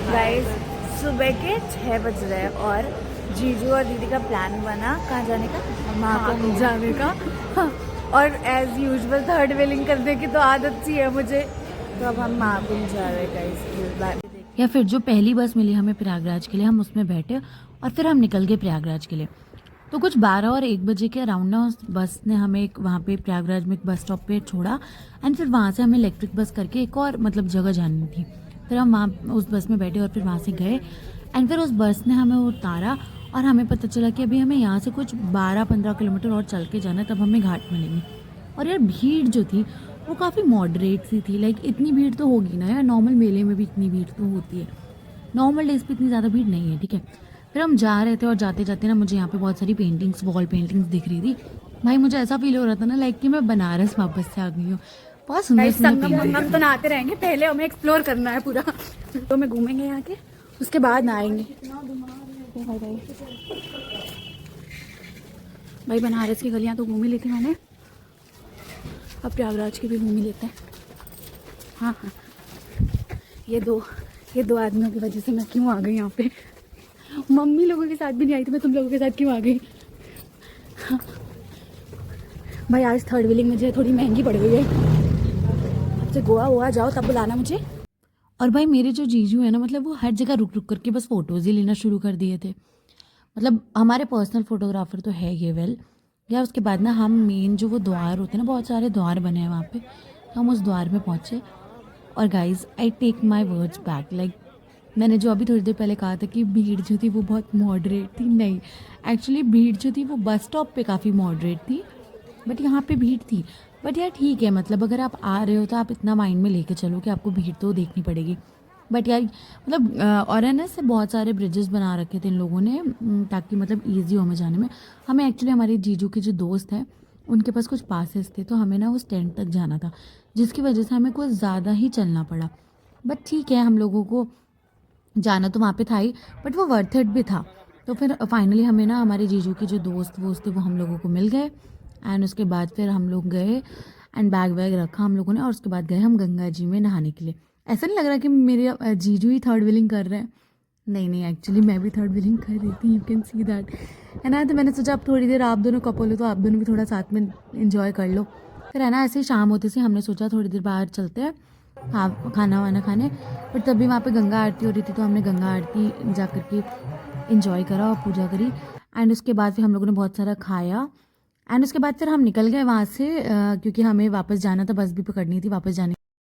Guys सुबह के 6 बज रहे हैं और जीजू और दीदी का प्लान बना कहाँ जाने का, महाकुंभ जाने का। और एज यूजुअल थर्ड व्हीलिंग करने की तो आदत सी है मुझे, तो अब हम महाकुंभ जा रहे हैं गाइस इस बार। या फिर जो पहली बस मिली हमें प्रयागराज के लिए, हम उसमें बैठे और फिर हम निकल गए प्रयागराज के लिए। तो कुछ 12 और 1 बजे के अराउंड ना उस बस ने हमें एक वहाँ पे प्रयागराज में एक बस स्टॉप पे छोड़ा एंड फिर वहाँ से हमें इलेक्ट्रिक बस करके एक और मतलब जगह जानी थी। फिर हम वहाँ उस बस में बैठे और फिर वहाँ से गए एंड फिर उस बस ने हमें उतारा और हमें पता चला कि अभी हमें यहाँ से कुछ 12-15 किलोमीटर और चल के जाना है, तब हमें घाट मिलेंगे। और यार भीड़ जो थी वो काफ़ी मॉडरेट सी थी, लाइक इतनी भीड़ तो होगी ना यार, नॉर्मल मेले में भी इतनी भीड़ तो होती है, नॉर्मल डेज पे इतनी ज़्यादा भीड़ नहीं है, ठीक है। फिर हम जा रहे थे और जाते जाते ना मुझे यहाँ पे बहुत सारी पेंटिंग्स, वॉल पेंटिंग्स दिख रही थी। भाई मुझे ऐसा फील हो रहा था ना लाइक कि मैं बनारस वापस से आ गई हूँ। बहुत सुंदर सुंदर संगम पेंटिंग। वंगम तो नहाते रहेंगे, पहले हमें एक्सप्लोर करना है पूरा। तो में घूमेंगे यहाँ के, उसके बाद नहाएंगे। भाई बनारस की गलियाँ तो घूम ही लेती मैंने, अब प्रयागराज की भी घूम ही लेते हैं। हाँ हाँ, ये दो आदमियों की वजह से मैं क्यों आ गई यहाँ पे। मम्मी लोगों के साथ भी नहीं आई थी, मैं तुम लोगों के साथ क्यों आ गई। भाई आज थर्ड व्हीलिंग मुझे थोड़ी महंगी पड़ गई है, अब से गोवा जाओ तब बुलाना मुझे। और भाई मेरे जो जीजू है ना, मतलब वो हर जगह रुक रुक करके बस फोटोज ही लेना शुरू कर दिए थे। मतलब हमारे पर्सनल फोटोग्राफर तो है ये वेल, या उसके बाद ना हम मेन जो वो द्वार होते हैं ना, बहुत सारे द्वार बने हैं वहाँ पे, तो हम उस द्वार में पहुँचे। और guys I take my words back, like मैंने जो अभी थोड़ी देर पहले कहा था कि भीड़ जो थी वो बहुत मॉडरेट थी, नहीं, एक्चुअली भीड़ जो थी वो बस स्टॉप पे काफ़ी मॉडरेट थी, बट यहाँ पे भीड़ थी। बट यार ठीक है, मतलब अगर आप आ रहे हो तो आप इतना माइंड में लेके चलो कि आपको भीड़ तो देखनी पड़ेगी। बट यार मतलब और है ना, से बहुत सारे ब्रिजेस बना रखे थे इन लोगों ने ताकि मतलब ईजी हो हमें जाने में। हमें एक्चुअली हमारे जीजू के जो दोस्त हैं उनके पास कुछ पासेस थे, तो हमें ना उस टेंट तक जाना था, जिसकी वजह से हमें कुछ ज़्यादा ही चलना पड़ा। बट ठीक है, हम लोगों को जाना तो वहाँ पे था ही, बट वो वर्थ इट भी था। तो फिर फाइनली हमें ना हमारे जीजू के जो दोस्त थे वो हम लोगों को मिल गए एंड उसके बाद फिर हम लोग गए एंड बैग वैग रखा हम लोगों ने और उसके बाद गए हम गंगा जी में नहाने के लिए। ऐसा नहीं लग रहा कि मेरे जीजू ही थर्ड व्हीलिंग कर रहे हैं, नहीं नहीं, एक्चुअली मैं भी थर्ड व्हीलिंग कर रही थी, यू कैन सी दैट है ना। तो मैंने सोचा अब थोड़ी देर आप दोनों कपल हो तो आप दोनों भी थोड़ा साथ में इंजॉय कर लो। फिर है ना ऐसे ही शाम होते से हमने सोचा थोड़ी देर बाहर चलते हैं, हाँ, खाना वाना खाने। बट तभी वहाँ पे गंगा आरती हो रही थी, तो हमने गंगा आरती जा कर के इंजॉय करा और पूजा करी एंड उसके बाद फिर हम लोगों ने बहुत सारा खाया एंड उसके बाद फिर हम निकल गए वहाँ से क्योंकि हमें वापस जाना था, बस भी पकड़नी थी वापस जाने।